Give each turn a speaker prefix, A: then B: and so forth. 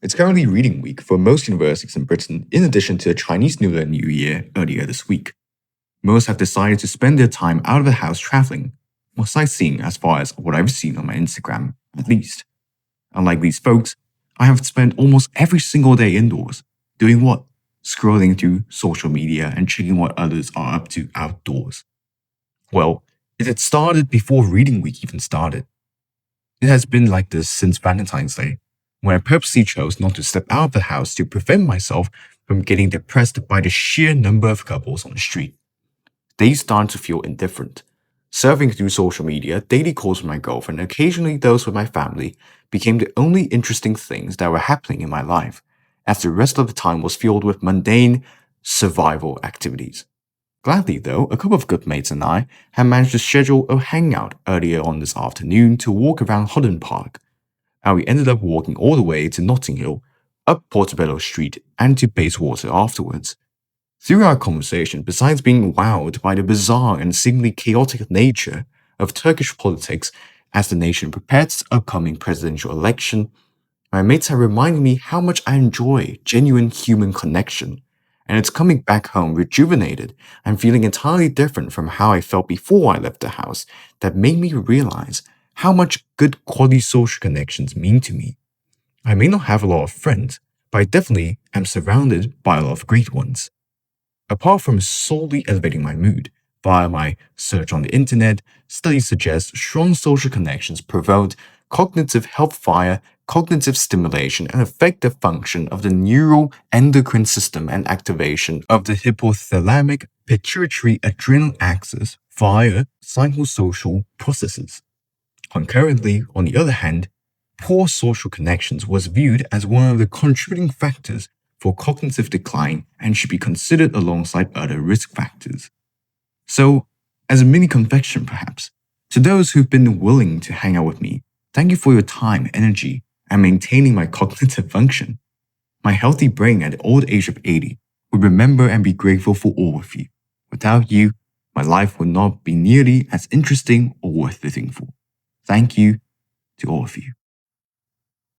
A: It's currently reading week for most universities in Britain, in addition to the Chinese New Year and New Year earlier this week. Most have decided to spend their time out of the house traveling, or sightseeing as far as what I've seen on my Instagram, at least. Unlike these folks, I have spent almost every single day indoors. Doing what? Scrolling through social media and checking what others are up to outdoors. Well, it had started before reading week even started. It has been like this since Valentine's Day, when I purposely chose not to step out of the house to prevent myself from getting depressed by the sheer number of couples on the street. Days started to feel indifferent. Surfing through social media, daily calls with my girlfriend, and occasionally those with my family became the only interesting things that were happening in my life, as the rest of the time was filled with mundane survival activities. Gladly, though, a couple of good mates and I had managed to schedule a hangout earlier on this afternoon to walk around Holland Park, and we ended up walking all the way to Notting Hill, up Portobello Street, and to Bayswater afterwards. Through our conversation, besides being wowed by the bizarre and seemingly chaotic nature of Turkish politics as the nation prepared its upcoming presidential election, my mates have reminded me how much I enjoy genuine human connection, and it's coming back home rejuvenated and feeling entirely different from how I felt before I left the house that made me realize how much good quality social connections mean to me. I may not have a lot of friends, but I definitely am surrounded by a lot of great ones. Apart from solely elevating my mood via my search on the internet, studies suggest strong social connections promote cognitive health via cognitive stimulation and affect the function of the neural endocrine system and activation of the hypothalamic pituitary adrenal axis via psychosocial processes. Concurrently, on the other hand, poor social connections was viewed as one of the contributing factors for cognitive decline and should be considered alongside other risk factors. So, as a mini confession perhaps, to those who've been willing to hang out with me, thank you for your time, energy, and maintaining my cognitive function. My healthy brain at the old age of 80 would remember and be grateful for all of you. Without you, my life would not be nearly as interesting or worth living for. Thank you to all of you.